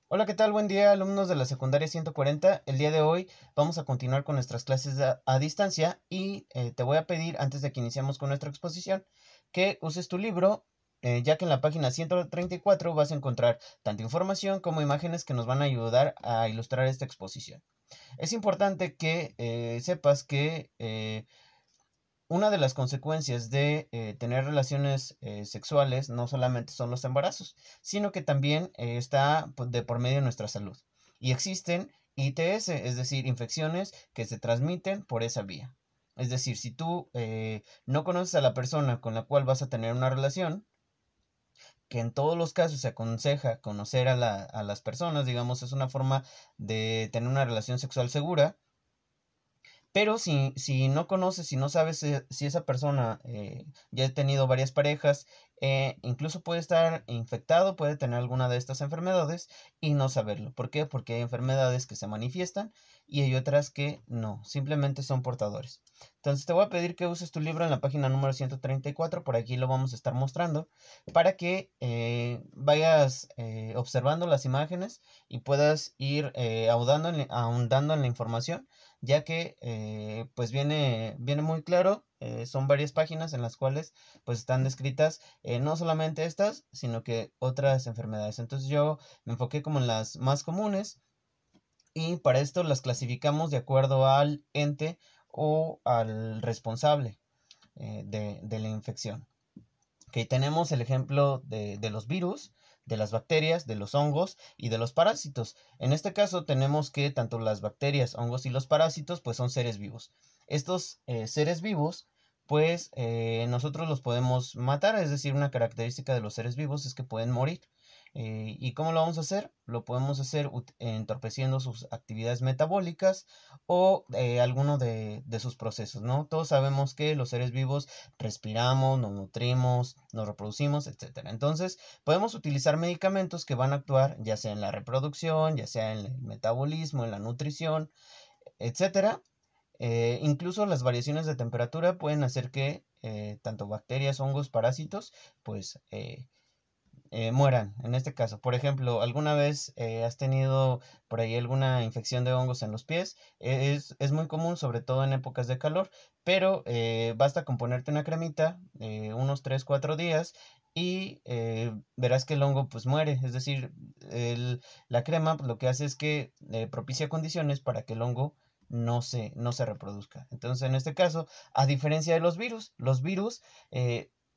Hola, ¿qué tal? Buen día, alumnos de la secundaria 140. El día de hoy vamos a continuar con nuestras clases a distancia y te voy a pedir, antes de que iniciemos con nuestra exposición, que uses tu libro, ya que en la página 134 vas a encontrar tanto información como imágenes que nos van a ayudar a ilustrar esta exposición. Es importante que sepas que una de las consecuencias de tener relaciones sexuales no solamente son los embarazos, sino que también está de por medio de nuestra salud. Y existen ITS, es decir, infecciones que se transmiten por esa vía. Es decir, si tú no conoces a la persona con la cual vas a tener una relación, que en todos los casos se aconseja conocer a las personas, digamos, es una forma de tener una relación sexual segura. Pero si no conoces, si no sabes si esa persona ya ha tenido varias parejas, incluso puede estar infectado, puede tener alguna de estas enfermedades y no saberlo. ¿Por qué? Porque hay enfermedades que se manifiestan y hay otras que no, simplemente son portadores. Entonces te voy a pedir que uses tu libro en la página número 134, por aquí lo vamos a estar mostrando, para que vayas observando las imágenes y puedas ir ahondando en la información, ya que pues viene muy claro. Son varias páginas en las cuales pues están descritas no solamente estas, sino que otras enfermedades. Entonces yo me enfoqué como en las más comunes y para esto las clasificamos de acuerdo al ente o al responsable de la infección. Que tenemos el ejemplo de los virus, de las bacterias, de los hongos y de los parásitos. En este caso tenemos que tanto las bacterias, hongos y los parásitos pues son seres vivos. Estos seres vivos pues nosotros los podemos matar, es decir, una característica de los seres vivos es que pueden morir. ¿Y cómo lo vamos a hacer? Lo podemos hacer entorpeciendo sus actividades metabólicas o alguno de sus procesos, ¿no? Todos sabemos que los seres vivos respiramos, nos nutrimos, nos reproducimos, etcétera. Entonces, podemos utilizar medicamentos que van a actuar ya sea en la reproducción, ya sea en el metabolismo, en la nutrición, etcétera. Incluso las variaciones de temperatura pueden hacer que tanto bacterias, hongos, parásitos, pues mueran. En este caso, por ejemplo, ¿alguna vez has tenido por ahí alguna infección de hongos en los pies? Es muy común, sobre todo en épocas de calor, pero basta con ponerte una cremita unos 3 4 días y verás que el hongo pues muere. Es decir, la crema pues, lo que hace es que propicia condiciones para que el hongo no se reproduzca. Entonces, en este caso, a diferencia de los virus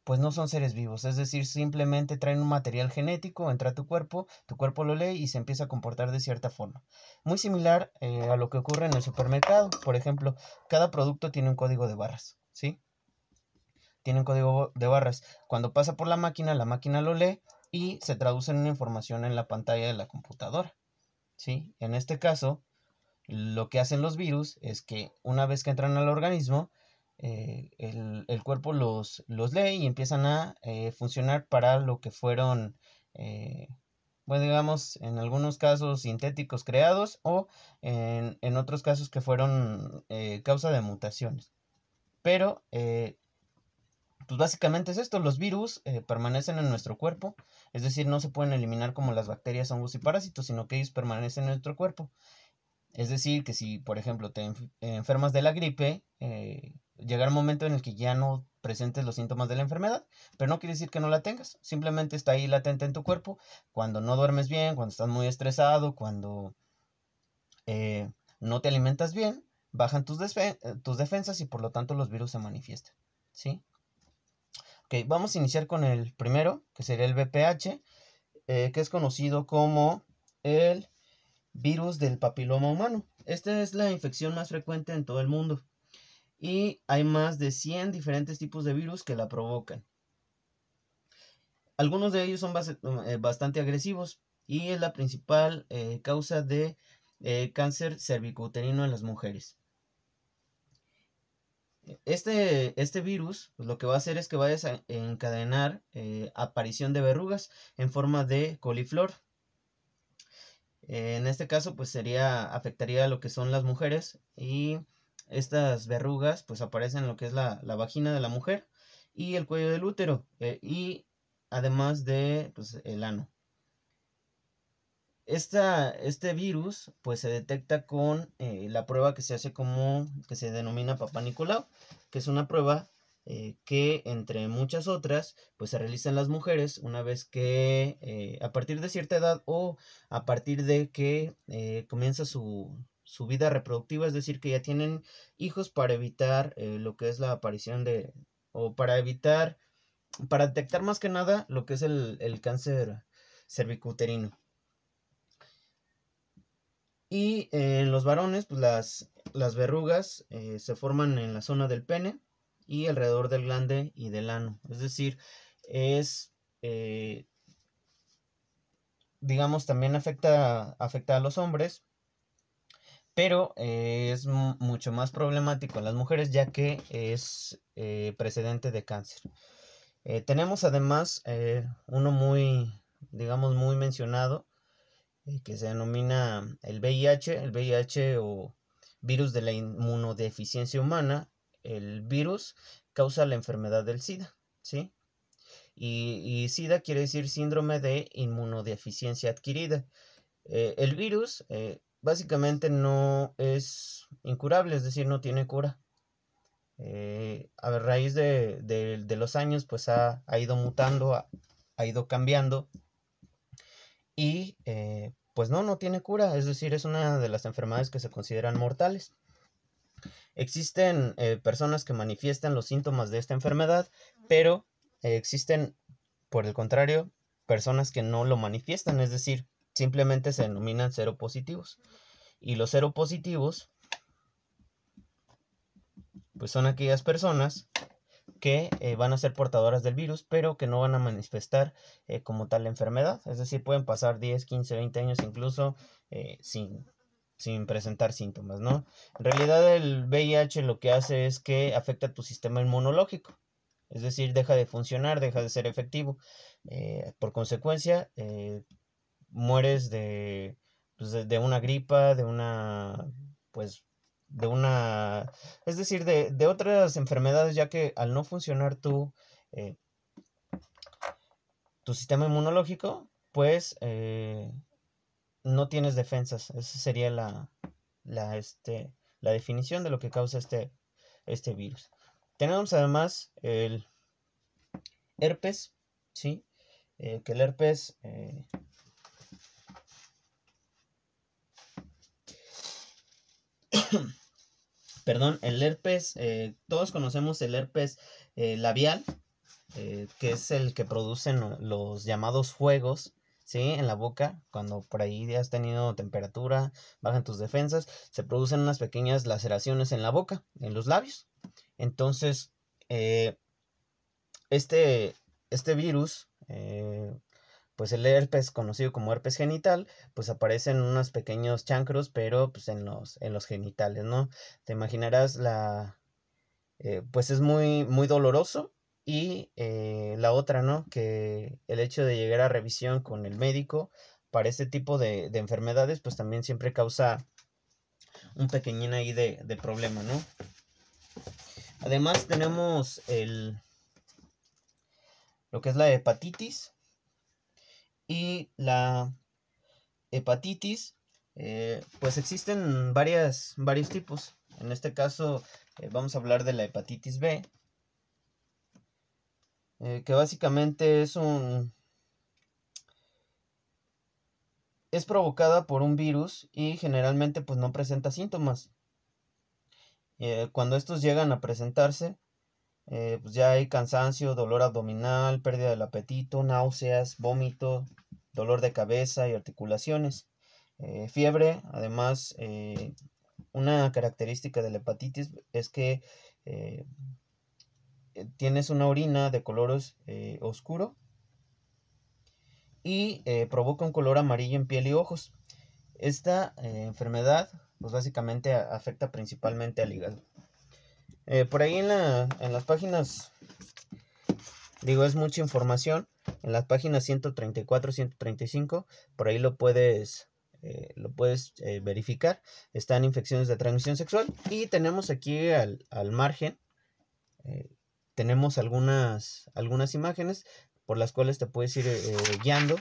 pues no son seres vivos, es decir, simplemente traen un material genético, entra a tu cuerpo lo lee y se empieza a comportar de cierta forma. Muy similar a lo que ocurre en el supermercado, por ejemplo, cada producto tiene un código de barras, ¿sí? Tiene un código de barras. Cuando pasa por la máquina lo lee y se traduce en una información en la pantalla de la computadora, ¿sí? En este caso, lo que hacen los virus es que una vez que entran al organismo, el cuerpo los lee y empiezan a funcionar para lo que fueron, eh, bueno, digamos, en algunos casos sintéticos creados o en otros casos que fueron causa de mutaciones. Pero, pues básicamente es esto, los virus permanecen en nuestro cuerpo, es decir, no se pueden eliminar como las bacterias, hongos y parásitos, sino que ellos permanecen en nuestro cuerpo. Es decir, que si, por ejemplo, te enfermas de la gripe, llegará un momento en el que ya no presentes los síntomas de la enfermedad, pero no quiere decir que no la tengas, simplemente está ahí latente en tu cuerpo. Cuando no duermes bien, cuando estás muy estresado, cuando eh, no te alimentas bien, bajan tus defensas y por lo tanto los virus se manifiestan, ¿sí? Ok, vamos a iniciar con el primero, que sería el VPH, que es conocido como el virus del papiloma humano. Esta es la infección más frecuente en todo el mundo y hay más de 100 diferentes tipos de virus que la provocan. Algunos de ellos son bastante agresivos y es la principal causa de cáncer cervicouterino en las mujeres. Este virus pues, lo que va a hacer es que va a encadenar aparición de verrugas en forma de coliflor. En este caso, pues afectaría a lo que son las mujeres y estas verrugas pues aparecen en lo que es la vagina de la mujer y el cuello del útero y además de pues, el ano. Este virus pues se detecta con la prueba que se hace que se denomina Papá Nicolau, que es una prueba que entre muchas otras pues se realiza en las mujeres una vez que a partir de cierta edad o a partir de que comienza su vida reproductiva, es decir, que ya tienen hijos para evitar lo que es la aparición o para detectar más que nada lo que es el cáncer cervicuterino. Y en los varones, pues las verrugas se forman en la zona del pene y alrededor del glande y del ano. Es decir, digamos, también afecta a los hombres, pero es mucho más problemático en las mujeres, ya que es precedente de cáncer. Tenemos además uno digamos, muy mencionado, que se denomina el VIH o virus de la inmunodeficiencia humana. El virus causa la enfermedad del SIDA, ¿sí? Y SIDA quiere decir síndrome de inmunodeficiencia adquirida. El virus básicamente no es incurable, es decir, no tiene cura. A raíz de los años, pues ha ido mutando, ha ido cambiando y pues no tiene cura, es decir, es una de las enfermedades que se consideran mortales. Existen personas que manifiestan los síntomas de esta enfermedad, pero existen, por el contrario, personas que no lo manifiestan, es decir, simplemente se denominan seropositivos. Y los seropositivos, pues son aquellas personas que van a ser portadoras del virus, pero que no van a manifestar como tal la enfermedad. Es decir, pueden pasar 10, 15, 20 años incluso sin presentar síntomas, ¿no? En realidad el VIH lo que hace es que afecta a tu sistema inmunológico. Es decir, deja de funcionar, deja de ser efectivo. Por consecuencia, mueres de una gripa, es decir, de otras enfermedades, ya que al no funcionar tu sistema inmunológico, pues no tienes defensas. Esa sería la definición de lo que causa este virus. Tenemos además el herpes, ¿sí? Que el herpes perdón, el herpes, todos conocemos el herpes labial, que es el que producen los llamados fuegos, ¿sí? En la boca, cuando por ahí ya has tenido temperatura, bajan tus defensas, se producen unas pequeñas laceraciones en la boca, en los labios. Entonces, este virus, pues el herpes conocido como herpes genital, pues aparecen unos pequeños chancros, pero pues en los genitales, ¿no? Te imaginarás pues es muy, muy doloroso. Y la otra, ¿no? Que el hecho de llegar a revisión con el médico para este tipo de enfermedades, pues también siempre causa un pequeñín ahí de problema, ¿no? Además tenemos lo que es la hepatitis. Y la hepatitis, pues existen varios tipos. En este caso vamos a hablar de la hepatitis B, que básicamente es provocada por un virus y generalmente pues no presenta síntomas. Cuando estos llegan a presentarse, pues ya hay cansancio, dolor abdominal, pérdida del apetito, náuseas, vómito, dolor de cabeza y articulaciones, fiebre. Además, una característica de la hepatitis es que tienes una orina de color oscuro y provoca un color amarillo en piel y ojos. Esta enfermedad pues básicamente afecta principalmente al hígado. Por ahí en las páginas, digo, es mucha información. En las páginas 134, 135, por ahí lo puedes verificar. Están infecciones de transmisión sexual. Y tenemos aquí al margen, tenemos algunas imágenes por las cuales te puedes ir guiando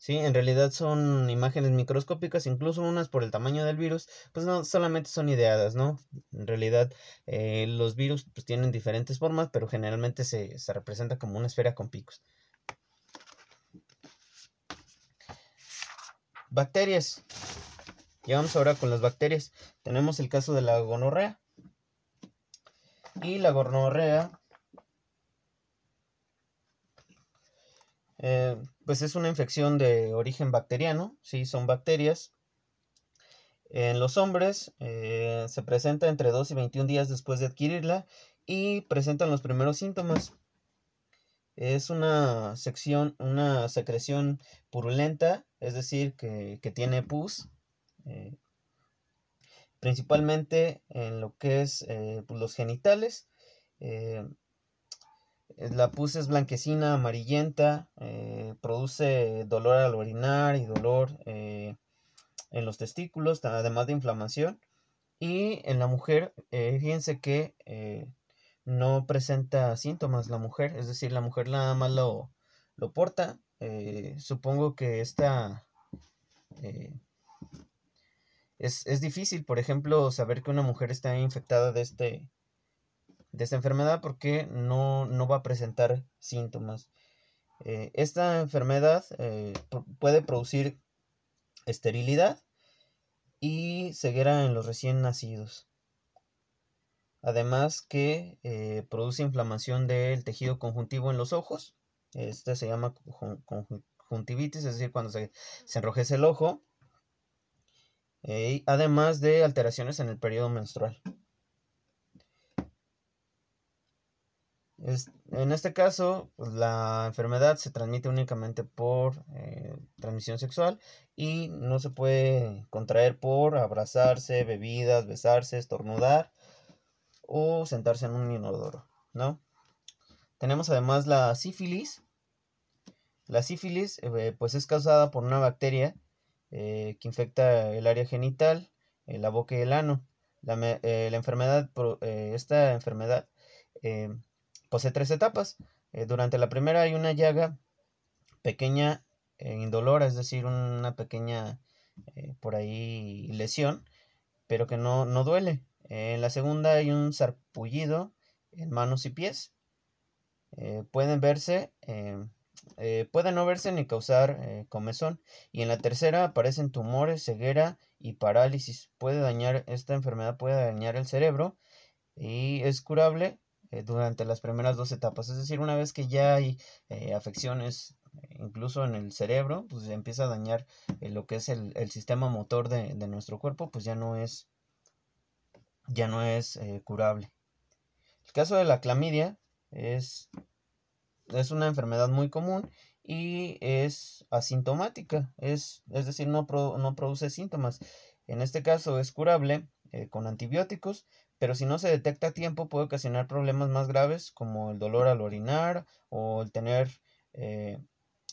Sí, en realidad son imágenes microscópicas, incluso unas por el tamaño del virus, pues no solamente son ideadas, ¿no? En realidad los virus pues tienen diferentes formas, pero generalmente se representa como una esfera con picos. Bacterias. Llegamos ahora con las bacterias. Tenemos el caso de la gonorrea. Y la gonorrea pues es una infección de origen bacteriano, ¿sí? Son bacterias. En los hombres se presenta entre 2 y 21 días después de adquirirla y presentan los primeros síntomas. Es una secreción purulenta, es decir, que tiene pus, principalmente en lo que es pues los genitales. Eh, la pus es blanquecina, amarillenta, produce dolor al orinar y dolor en los testículos, además de inflamación. Y en la mujer, fíjense que no presenta síntomas la mujer, es decir, la mujer nada más lo porta. Supongo que eh, es difícil, por ejemplo, saber que una mujer está infectada de esta enfermedad porque no va a presentar síntomas. Esta enfermedad puede producir esterilidad y ceguera en los recién nacidos. Además que produce inflamación del tejido conjuntivo en los ojos. Este se llama conjuntivitis, es decir, cuando se enrojece el ojo. Además de alteraciones en el periodo menstrual. En este caso, pues, la enfermedad se transmite únicamente por transmisión sexual y no se puede contraer por abrazarse, bebidas, besarse, estornudar o sentarse en un inodoro, ¿no? Tenemos además la sífilis. La sífilis pues es causada por una bacteria que infecta el área genital, la boca y el ano. Esta enfermedad posee 3 etapas. Durante la primera hay una llaga pequeña e indolora, es decir, una pequeña por ahí lesión, pero que no duele. En la segunda hay un sarpullido en manos y pies. Pueden no verse ni causar comezón. Y en la tercera aparecen tumores, ceguera y parálisis. Esta enfermedad puede dañar el cerebro y es curable durante las primeras 2 etapas. Es decir, una vez que ya hay afecciones, incluso en el cerebro, pues empieza a dañar lo que es el sistema motor de nuestro cuerpo, pues ya no es curable. El caso de la clamidia es una enfermedad muy común y es asintomática, es decir, no produce síntomas. En este caso es curable con antibióticos, pero si no se detecta a tiempo puede ocasionar problemas más graves como el dolor al orinar o eh,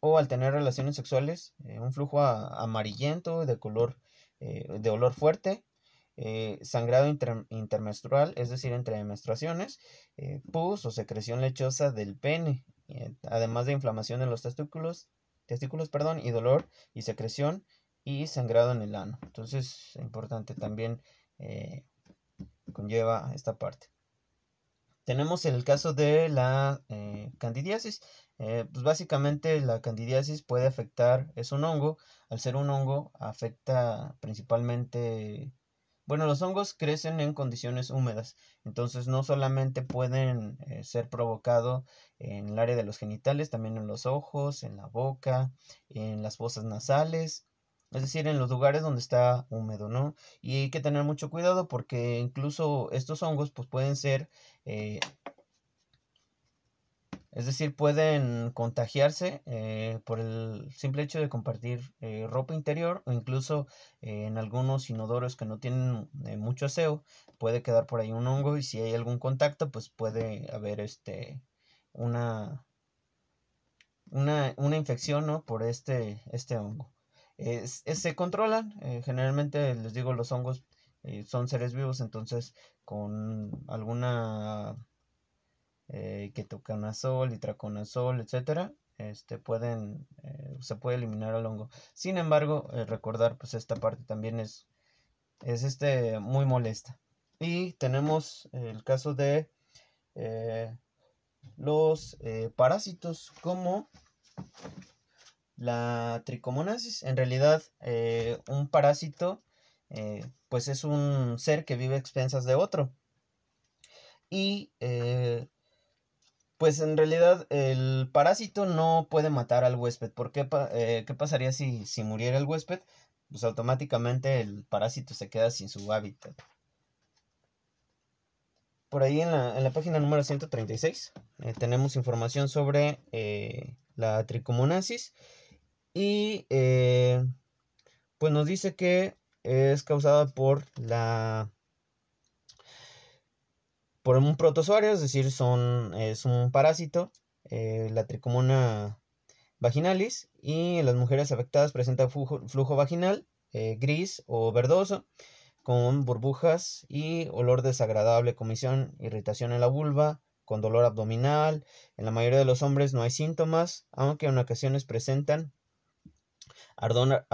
al tener relaciones sexuales, un flujo amarillento de olor fuerte, sangrado intermenstrual, es decir, entre menstruaciones, pus o secreción lechosa del pene, además de inflamación en los testículos, perdón, y dolor y secreción y sangrado en el ano. Entonces, es importante también conlleva esta parte. Tenemos el caso de la candidiasis. Pues básicamente la candidiasis puede afectar, es un hongo. Al ser un hongo afecta principalmente, bueno, los hongos crecen en condiciones húmedas, entonces no solamente pueden ser provocados en el área de los genitales, también en los ojos, en la boca, en las fosas nasales, es decir, en los lugares donde está húmedo, ¿no? Y hay que tener mucho cuidado porque incluso estos hongos pues pueden ser, es decir, pueden contagiarse por el simple hecho de compartir ropa interior o incluso en algunos inodoros que no tienen mucho aseo, puede quedar por ahí un hongo y si hay algún contacto, pues puede haber una, una infección, ¿no? Por este hongo. Se controlan, generalmente les digo, los hongos son seres vivos, entonces con alguna ketoconazol, itraconazol, etcétera, se puede eliminar el hongo. Sin embargo, recordar pues esta parte también es muy molesta. Y tenemos el caso de los parásitos como la tricomonasis. En realidad, un parásito pues es un ser que vive a expensas de otro. Y pues en realidad el parásito no puede matar al huésped. ¿Qué pasaría si muriera el huésped? Pues automáticamente el parásito se queda sin su hábitat. Por ahí en la página número 136 tenemos información sobre la tricomonasis. Y pues nos dice que es causada por un protozoario, es decir, es un parásito, la tricomona vaginalis, y en las mujeres afectadas presenta flujo vaginal gris o verdoso, con burbujas y olor desagradable, comezón, irritación en la vulva, con dolor abdominal. En la mayoría de los hombres no hay síntomas, aunque en ocasiones presentan ardor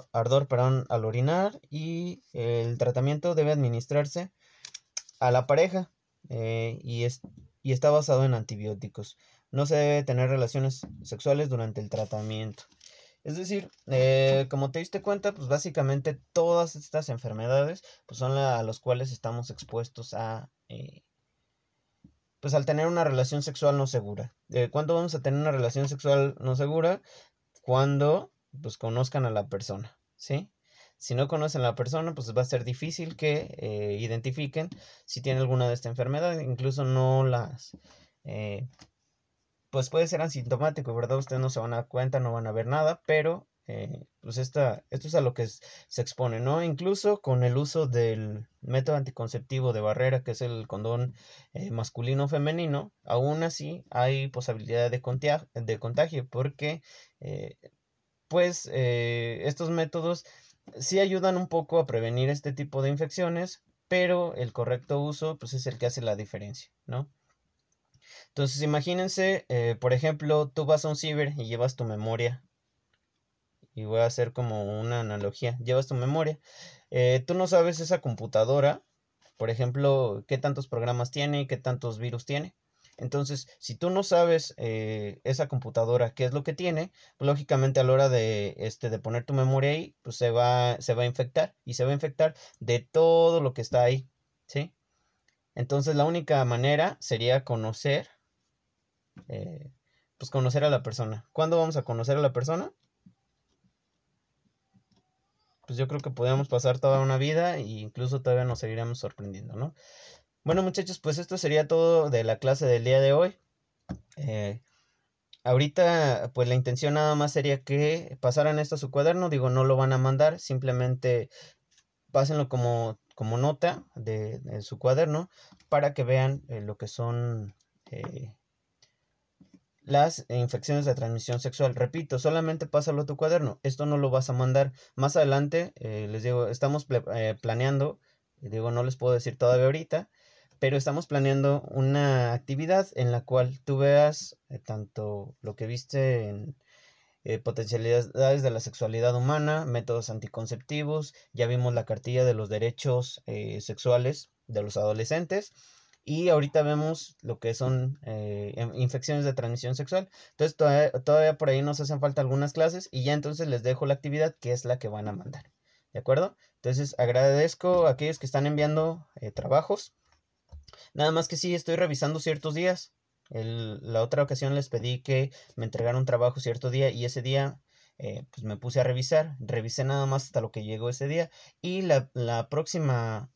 al orinar, y el tratamiento debe administrarse a la pareja y está basado en antibióticos. No se debe tener relaciones sexuales durante el tratamiento. Es decir, como te diste cuenta, pues básicamente todas estas enfermedades pues son a los cuales estamos expuestos pues al tener una relación sexual no segura. ¿Cuándo vamos a tener una relación sexual no segura? Cuando pues conozcan a la persona, ¿sí? Si no conocen a la persona, pues va a ser difícil que identifiquen si tiene alguna de esta enfermedad. Incluso pues puede ser asintomático, ¿verdad? Ustedes no se van a dar cuenta, no van a ver nada, pero pues esto es a lo que se expone, ¿no? Incluso con el uso del método anticonceptivo de barrera, que es el condón masculino femenino, aún así hay posibilidad de contagio, porque pues estos métodos sí ayudan un poco a prevenir este tipo de infecciones, pero el correcto uso pues es el que hace la diferencia, ¿no? Entonces imagínense, por ejemplo, tú vas a un ciber y llevas tu memoria, y voy a hacer como una analogía, llevas tu memoria, tú no sabes esa computadora, por ejemplo, qué tantos programas tiene y qué tantos virus tiene. Entonces, si tú no sabes esa computadora qué es lo que tiene, pues, lógicamente a la hora de poner tu memoria ahí, pues se va a infectar, y se va a infectar de todo lo que está ahí, ¿sí? Entonces la única manera sería pues conocer a la persona. ¿Cuándo vamos a conocer a la persona? Pues yo creo que podríamos pasar toda una vida e incluso todavía nos seguiremos sorprendiendo, ¿no? Bueno, muchachos, pues esto sería todo de la clase del día de hoy. Ahorita, pues la intención nada más sería que pasaran esto a su cuaderno. Digo, no lo van a mandar, simplemente pásenlo como nota de su cuaderno para que vean lo que son las infecciones de transmisión sexual. Repito, solamente pásalo a tu cuaderno. Esto no lo vas a mandar más adelante. Les digo, estamos planeando, digo, no les puedo decir todavía ahorita, pero estamos planeando una actividad en la cual tú veas tanto lo que viste en potencialidades de la sexualidad humana, métodos anticonceptivos, ya vimos la cartilla de los derechos sexuales de los adolescentes, y ahorita vemos lo que son infecciones de transmisión sexual. Entonces todavía por ahí nos hacen falta algunas clases, y ya entonces les dejo la actividad que es la que van a mandar. ¿De acuerdo? Entonces agradezco a aquellos que están enviando trabajos. Nada más que sí, estoy revisando ciertos días. La otra ocasión les pedí que me entregaran un trabajo cierto día, y ese día pues me puse a revisé nada más hasta lo que llegó ese día, y en la próxima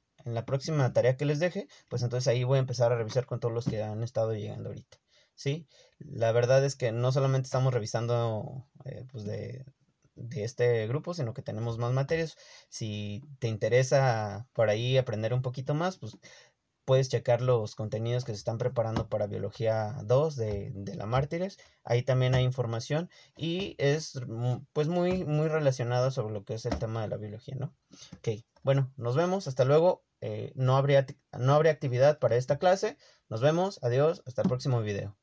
tarea que les deje, pues entonces ahí voy a empezar a revisar con todos los que han estado llegando ahorita, ¿sí? La verdad es que no solamente estamos revisando pues de este grupo, sino que tenemos más materias. Si te interesa por ahí aprender un poquito más, pues puedes checar los contenidos que se están preparando para Biología 2 de la Mártires. Ahí también hay información, y es pues muy, muy relacionado sobre lo que es el tema de la biología, ¿no? Ok, bueno, nos vemos, hasta luego. No habría actividad para esta clase. Nos vemos, adiós, hasta el próximo video.